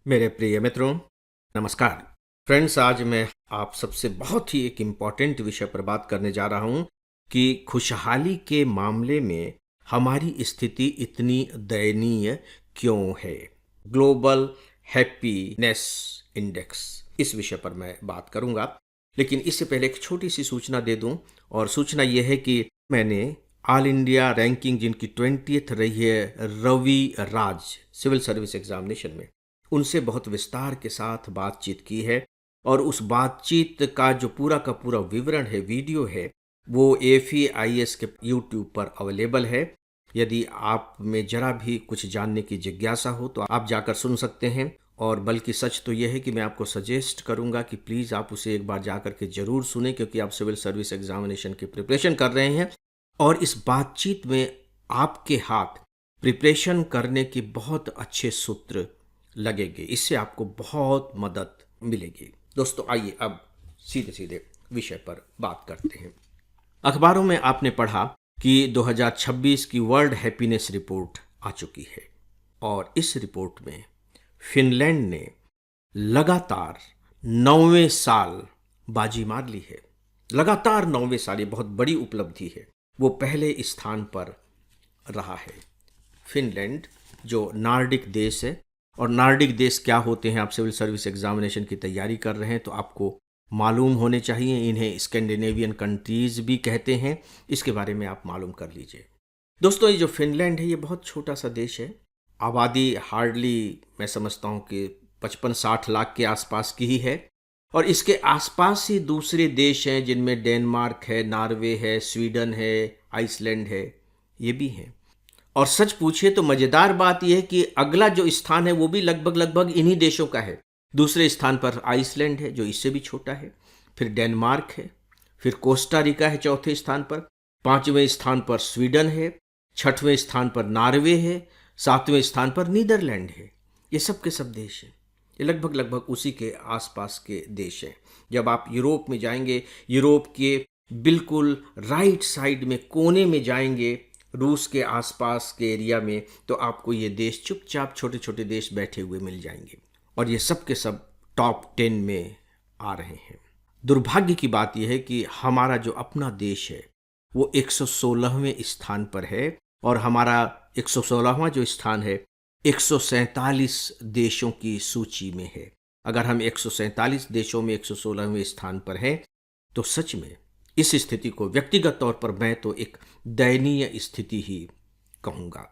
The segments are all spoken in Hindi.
मेरे प्रिय मित्रों, नमस्कार। फ्रेंड्स, आज मैं आप सबसे बहुत ही एक इम्पॉर्टेंट विषय पर बात करने जा रहा हूं कि खुशहाली के मामले में हमारी स्थिति इतनी दयनीय क्यों है। ग्लोबल हैप्पीनेस इंडेक्स, इस विषय पर मैं बात करूंगा। लेकिन इससे पहले एक छोटी सी सूचना दे दूं, और सूचना यह है कि मैंने ऑल इंडिया रैंकिंग जिनकी 20th रही है Ravi Raj civil service examination में, उनसे बहुत विस्तार के साथ बातचीत की है। और उस बातचीत का जो पूरा का पूरा विवरण है, वीडियो है, वो AFEIS के यूट्यूब पर अवेलेबल है। यदि आप में जरा भी कुछ जानने की जिज्ञासा हो तो आप जाकर सुन सकते हैं। और बल्कि सच तो यह है कि मैं आपको सजेस्ट करूंगा कि प्लीज़ आप उसे एक बार जाकर के ज़रूर सुने, क्योंकि आप सिविल सर्विस एग्जामिनेशन की प्रिपरेशन कर रहे हैं और इस बातचीत में आपके हाथ प्रिपरेशन करने के बहुत अच्छे सूत्र लगेंगे। इससे आपको बहुत मदद मिलेगी। दोस्तों, आइए अब सीधे सीधे विषय पर बात करते हैं। अखबारों में आपने पढ़ा कि 2026 की वर्ल्ड हैप्पीनेस रिपोर्ट आ चुकी है, और इस रिपोर्ट में फिनलैंड ने लगातार 9वें साल बाजी मार ली है। लगातार 9वें साल, ये बहुत बड़ी उपलब्धि है। वो पहले स्थान पर रहा है। फिनलैंड जो नार्डिक देश है, और नार्डिक देश क्या होते हैं, आप सिविल सर्विस एग्जामिनेशन की तैयारी कर रहे हैं तो आपको मालूम होने चाहिए। इन्हें स्कैंडिनेवियन कंट्रीज भी कहते हैं, इसके बारे में आप मालूम कर लीजिए। दोस्तों, ये जो फिनलैंड है, ये बहुत छोटा सा देश है। आबादी हार्डली, मैं समझता हूँ कि 55-60 लाख के आसपास की ही है। और इसके आसपास ही दूसरे देश हैं जिनमें डेनमार्क है, नॉर्वे है, स्वीडन है, आइसलैंड है, ये भी हैं। और सच पूछिए तो मजेदार बात यह है कि अगला जो स्थान है वो भी लगभग लगभग इन्हीं देशों का है। दूसरे स्थान पर आइसलैंड है जो इससे भी छोटा है, फिर डेनमार्क है, फिर कोस्टा रिका है चौथे स्थान पर, पांचवें स्थान पर स्वीडन है, छठवें स्थान पर नॉर्वे है, सातवें स्थान पर नीदरलैंड है। ये सब के सब देश हैं। ये लगभग लगभग उसी के आसपास के देश हैं। जब आप यूरोप में जाएंगे, यूरोप के बिल्कुल राइट साइड में कोने में जाएंगे, रूस के आसपास के एरिया में, तो आपको ये देश चुपचाप छोटे छोटे देश बैठे हुए मिल जाएंगे। और ये सब के सब टॉप 10 में आ रहे हैं। दुर्भाग्य की बात यह है कि हमारा जो अपना देश है वो 116वें स्थान पर है, और हमारा 116वां जो स्थान है 147 देशों की सूची में है। अगर हम 147 देशों में 116वें स्थान पर हैं तो सच में इस स्थिति को व्यक्तिगत तौर पर मैं तो एक दयनीय स्थिति ही कहूँगा।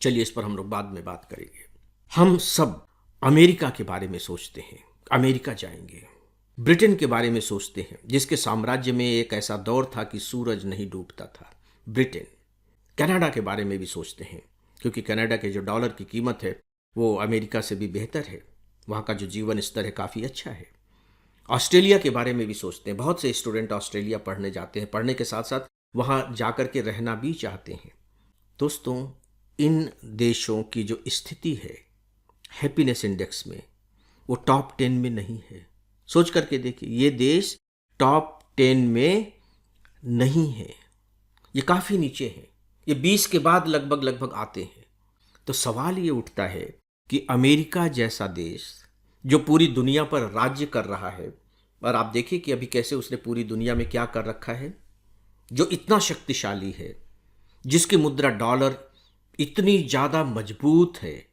चलिए, इस पर हम लोग बाद में बात करेंगे। हम सब अमेरिका के बारे में सोचते हैं, अमेरिका जाएंगे। ब्रिटेन के बारे में सोचते हैं, जिसके साम्राज्य में एक ऐसा दौर था कि सूरज नहीं डूबता था, ब्रिटेन। कनाडा के बारे में भी सोचते हैं, क्योंकि कनाडा के जो डॉलर की कीमत है वो अमेरिका से भी बेहतर है। वहाँ का जो जीवन स्तर है काफ़ी अच्छा है। ऑस्ट्रेलिया के बारे में भी सोचते हैं। बहुत से स्टूडेंट ऑस्ट्रेलिया पढ़ने जाते हैं, पढ़ने के साथ साथ वहाँ जाकर के रहना भी चाहते हैं। दोस्तों, इन देशों की जो स्थिति है हैप्पीनेस इंडेक्स में, वो टॉप 10 में नहीं है। सोच करके देखिए, ये देश टॉप 10 में नहीं है, ये काफ़ी नीचे है। ये 20 के बाद लगभग लगभग आते हैं। तो सवाल ये उठता है कि अमेरिका जैसा देश जो पूरी दुनिया पर राज्य कर रहा है, और आप देखिए कि अभी कैसे उसने पूरी दुनिया में क्या कर रखा है, जो इतना शक्तिशाली है, जिसकी मुद्रा डॉलर इतनी ज़्यादा मजबूत है,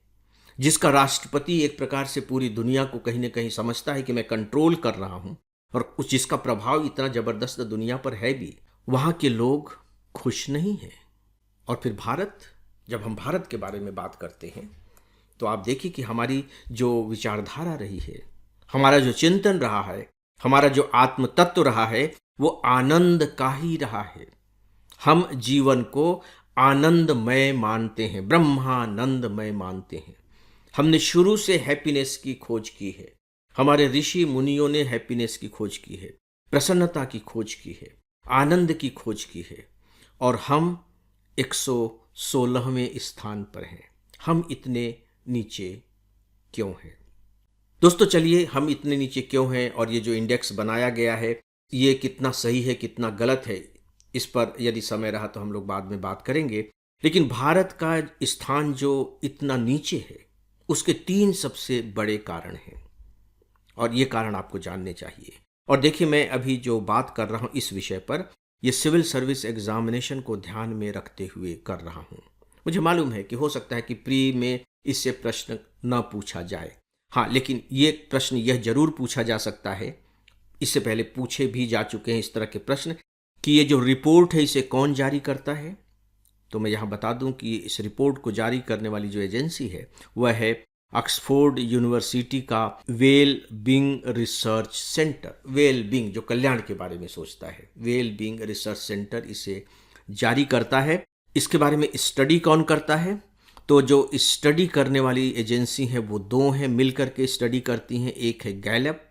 जिसका राष्ट्रपति एक प्रकार से पूरी दुनिया को कहीं ना कहीं समझता है कि मैं कंट्रोल कर रहा हूँ, और जिसका प्रभाव इतना ज़बरदस्त दुनिया पर है भी, वहाँ के लोग खुश नहीं हैं। और फिर भारत, जब हम भारत के बारे में बात करते हैं तो आप देखिए कि हमारी जो विचारधारा रही है, हमारा जो चिंतन रहा है, हमारा जो आत्म तत्व रहा है, वो आनंद का ही रहा है। हम जीवन को आनंदमय मानते हैं, ब्रह्मानंदमय मानते हैं। हमने शुरू से हैप्पीनेस की खोज की है। हमारे ऋषि मुनियों ने हैप्पीनेस की खोज की है, प्रसन्नता की खोज की है, आनंद की खोज की है। और हम 116वें स्थान पर हैं। हम इतने नीचे क्यों हैं? दोस्तों, चलिए, हम इतने नीचे क्यों हैं, और ये जो इंडेक्स बनाया गया है ये कितना सही है, कितना गलत है, इस पर यदि समय रहा तो हम लोग बाद में बात करेंगे। लेकिन भारत का स्थान जो इतना नीचे है उसके 3 सबसे बड़े कारण हैं और ये कारण आपको जानने चाहिए। और देखिए, मैं अभी जो बात कर रहा हूँ इस विषय पर, ये सिविल सर्विस एग्जामिनेशन को ध्यान में रखते हुए कर रहा हूँ। मुझे मालूम है कि हो सकता है कि प्री में इससे प्रश्न न पूछा जाए, हाँ, लेकिन ये प्रश्न यह जरूर पूछा जा सकता है, इससे पहले पूछे भी जा चुके हैं इस तरह के प्रश्न, कि ये जो रिपोर्ट है इसे कौन जारी करता है। तो मैं यहाँ बता दूं कि इस रिपोर्ट को जारी करने वाली जो एजेंसी है वह है ऑक्सफोर्ड यूनिवर्सिटी का well being research centre. Well being, जो कल्याण के बारे में सोचता है, वेल बीइंग रिसर्च सेंटर इसे जारी करता है। इसके बारे में स्टडी कौन करता है? तो जो स्टडी करने वाली एजेंसी है वो 2 हैं, मिलकर के स्टडी करती हैं। एक है गैलप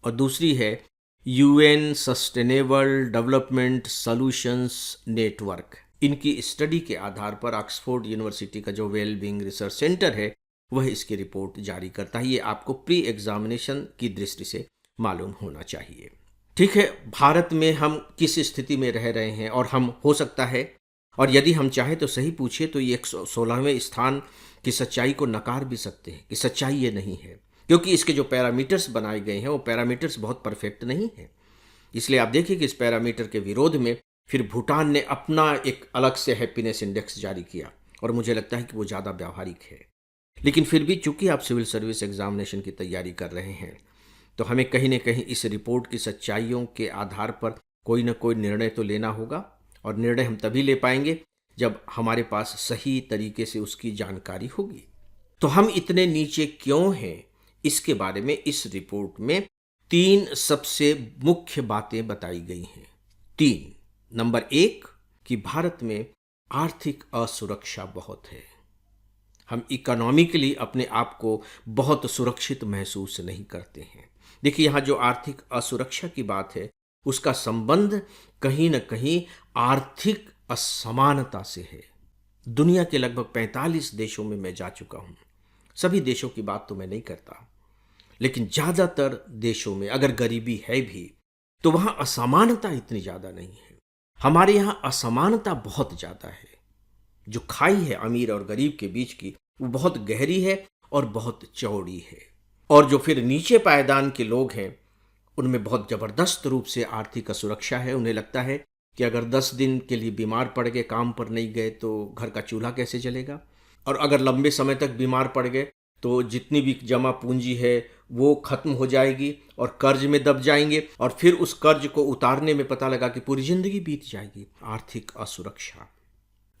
और दूसरी है UN sustainable development solutions network. इनकी स्टडी के आधार पर ऑक्सफोर्ड यूनिवर्सिटी का जो वेल बीइंग रिसर्च सेंटर है वह इसकी रिपोर्ट जारी करता है। ये आपको प्री एग्जामिनेशन की दृष्टि से मालूम होना चाहिए। ठीक है, भारत में हम किस स्थिति में रह रहे हैं, और हम हो सकता है, और यदि हम चाहें तो सही पूछे तो ये 116वें स्थान की सच्चाई को नकार भी सकते हैं कि सच्चाई ये नहीं है, क्योंकि इसके जो पैरामीटर्स बनाए गए हैं वो पैरामीटर्स बहुत परफेक्ट नहीं है। इसलिए आप देखिए कि इस पैरामीटर के विरोध में फिर भूटान ने अपना एक अलग से हैप्पीनेस इंडेक्स जारी किया, और मुझे लगता है कि वो ज़्यादा व्यावहारिक है। लेकिन फिर भी चूंकि आप सिविल सर्विस एग्जामिनेशन की तैयारी कर रहे हैं, तो हमें कहीं न कहीं इस रिपोर्ट की सच्चाइयों के आधार पर कोई ना कोई निर्णय तो लेना होगा, और निर्णय हम तभी ले पाएंगे जब हमारे पास सही तरीके से उसकी जानकारी होगी। तो हम इतने नीचे क्यों हैं, इसके बारे में इस रिपोर्ट में 3 सबसे मुख्य बातें बताई गई हैं। 3। नंबर 1 कि भारत में आर्थिक असुरक्षा बहुत है। हम इकोनॉमिकली अपने आप को बहुत सुरक्षित महसूस नहीं करते हैं। देखिए, यहाँ जो आर्थिक असुरक्षा की बात है उसका संबंध कहीं न कहीं आर्थिक असमानता से है। दुनिया के लगभग 45 देशों में मैं जा चुका हूँ। सभी देशों की बात तो मैं नहीं करता, लेकिन ज़्यादातर देशों में अगर गरीबी है भी तो वहाँ असमानता इतनी ज़्यादा नहीं है। हमारे यहाँ असमानता बहुत ज़्यादा है। जो खाई है अमीर और गरीब के बीच की, वो बहुत गहरी है और बहुत चौड़ी है। और जो फिर नीचे पायदान के लोग हैं उनमें बहुत ज़बरदस्त रूप से आर्थिक असुरक्षा है। उन्हें लगता है कि अगर 10 दिन के लिए बीमार पड़ गए, काम पर नहीं गए, तो घर का चूल्हा कैसे जलेगा, और अगर लंबे समय तक बीमार पड़ गए तो जितनी भी जमा पूंजी है वो खत्म हो जाएगी और कर्ज में दब जाएंगे, और फिर उस कर्ज को उतारने में पता लगा कि पूरी जिंदगी बीत जाएगी। आर्थिक असुरक्षा।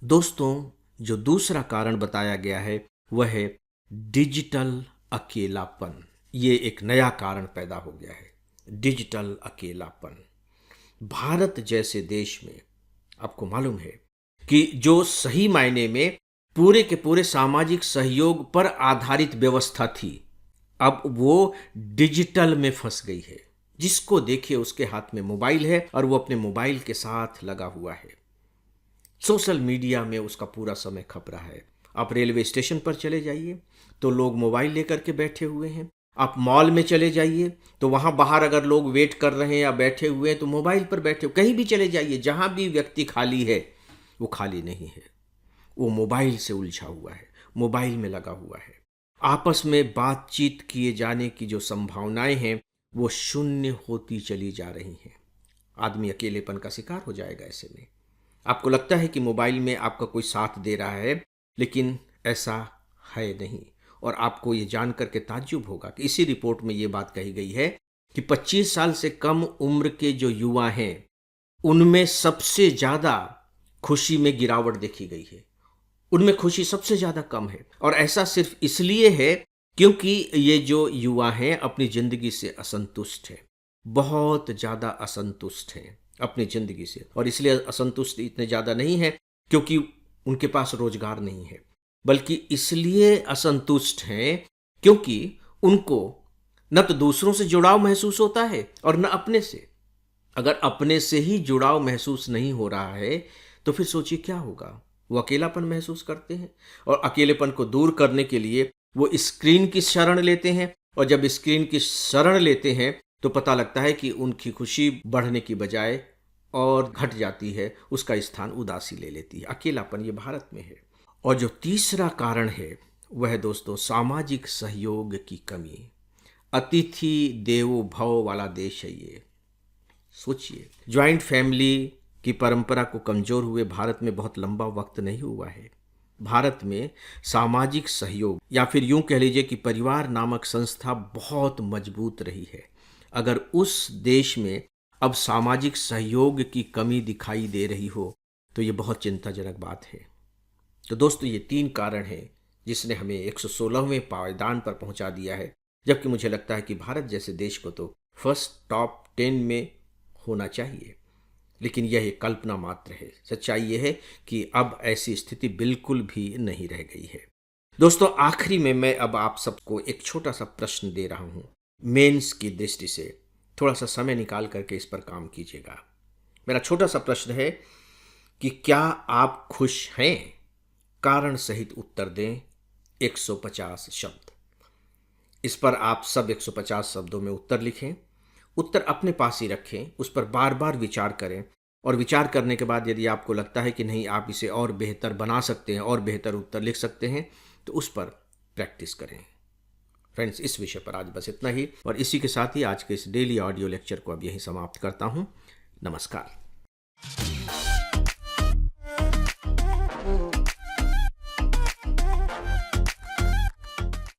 दोस्तों, जो दूसरा कारण बताया गया है वह है डिजिटल अकेलापन। ये एक नया कारण पैदा हो गया है, डिजिटल अकेलापन। भारत जैसे देश में आपको मालूम है कि जो सही मायने में पूरे के पूरे सामाजिक सहयोग पर आधारित व्यवस्था थी, अब वो डिजिटल में फंस गई है। जिसको देखिए उसके हाथ में मोबाइल है और वो अपने मोबाइल के साथ लगा हुआ है। सोशल मीडिया में उसका पूरा समय खप रहा है। आप रेलवे स्टेशन पर चले जाइए तो लोग मोबाइल लेकर के बैठे हुए हैं। आप मॉल में चले जाइए तो वहाँ बाहर अगर लोग वेट कर रहे हैं या बैठे हुए हैं तो मोबाइल पर बैठे। कहीं भी चले जाइए, जहाँ भी व्यक्ति खाली है वो खाली नहीं है, वो मोबाइल से उलझा हुआ है, मोबाइल में लगा हुआ है। आपस में बातचीत किए जाने की जो संभावनाएं हैं वो शून्य होती चली जा रही हैं। आदमी अकेलेपन का शिकार हो जाएगा ऐसे में। आपको लगता है कि मोबाइल में आपका कोई साथ दे रहा है, लेकिन ऐसा है नहीं। और आपको ये जान करके ताज्जुब होगा कि इसी रिपोर्ट में ये बात कही गई है कि 25 साल से कम उम्र के जो युवा हैं उनमें सबसे ज़्यादा खुशी में गिरावट देखी गई है। उनमें खुशी सबसे ज़्यादा कम है, और ऐसा सिर्फ इसलिए है क्योंकि ये जो युवा हैं अपनी ज़िंदगी से असंतुष्ट हैं, बहुत ज़्यादा असंतुष्ट हैं अपनी ज़िंदगी से। और इसलिए असंतुष्ट इतने ज़्यादा नहीं है क्योंकि उनके पास रोजगार नहीं है, बल्कि इसलिए असंतुष्ट हैं क्योंकि उनको न तो दूसरों से जुड़ाव महसूस होता है और न अपने से। अगर अपने से ही जुड़ाव महसूस नहीं हो रहा है तो फिर सोचिए क्या होगा। वो अकेलापन महसूस करते हैं, और अकेलेपन को दूर करने के लिए वो स्क्रीन की शरण लेते हैं, और जब स्क्रीन की शरण लेते हैं तो पता लगता है कि उनकी खुशी बढ़ने की बजाय और घट जाती है, उसका स्थान उदासी ले लेती है। अकेलापन ये भारत में है। और जो तीसरा कारण है वह दोस्तों सामाजिक सहयोग की कमी। अतिथि देवो भव वाला देश है ये। सोचिए, ज्वाइंट फैमिली की परंपरा को कमजोर हुए भारत में बहुत लंबा वक्त नहीं हुआ है। भारत में सामाजिक सहयोग या फिर यूं कह लीजिए कि परिवार नामक संस्था बहुत मजबूत रही है। अगर उस देश में अब सामाजिक सहयोग की कमी दिखाई दे रही हो तो ये बहुत चिंताजनक बात है। तो दोस्तों, ये 3 कारण हैं जिसने हमें 116वें पायदान पर पहुंचा दिया है, जबकि मुझे लगता है कि भारत जैसे देश को तो फर्स्ट टॉप 10 में होना चाहिए। लेकिन यह एक कल्पना मात्र है। सच्चाई यह है कि अब ऐसी स्थिति बिल्कुल भी नहीं रह गई है। दोस्तों, आखिरी में मैं अब आप सबको एक छोटा सा प्रश्न दे रहा हूं। मेंस की दृष्टि से थोड़ा सा समय निकाल करके इस पर काम कीजिएगा। मेरा छोटा सा प्रश्न है कि क्या आप खुश हैं? कारण सहित उत्तर दें। 150 शब्द। इस पर आप सब 150 शब्दों में उत्तर लिखें। उत्तर अपने पास ही रखें, उस पर बार बार विचार करें और विचार करने के बाद यदि आपको लगता है कि नहीं, आप इसे और बेहतर बना सकते हैं और बेहतर उत्तर लिख सकते हैं, तो उस पर प्रैक्टिस करें। फ्रेंड्स, इस विषय पर आज बस इतना ही, और इसी के साथ ही आज के इस डेली ऑडियो लेक्चर को अब यहीं समाप्त करता हूं। नमस्कार।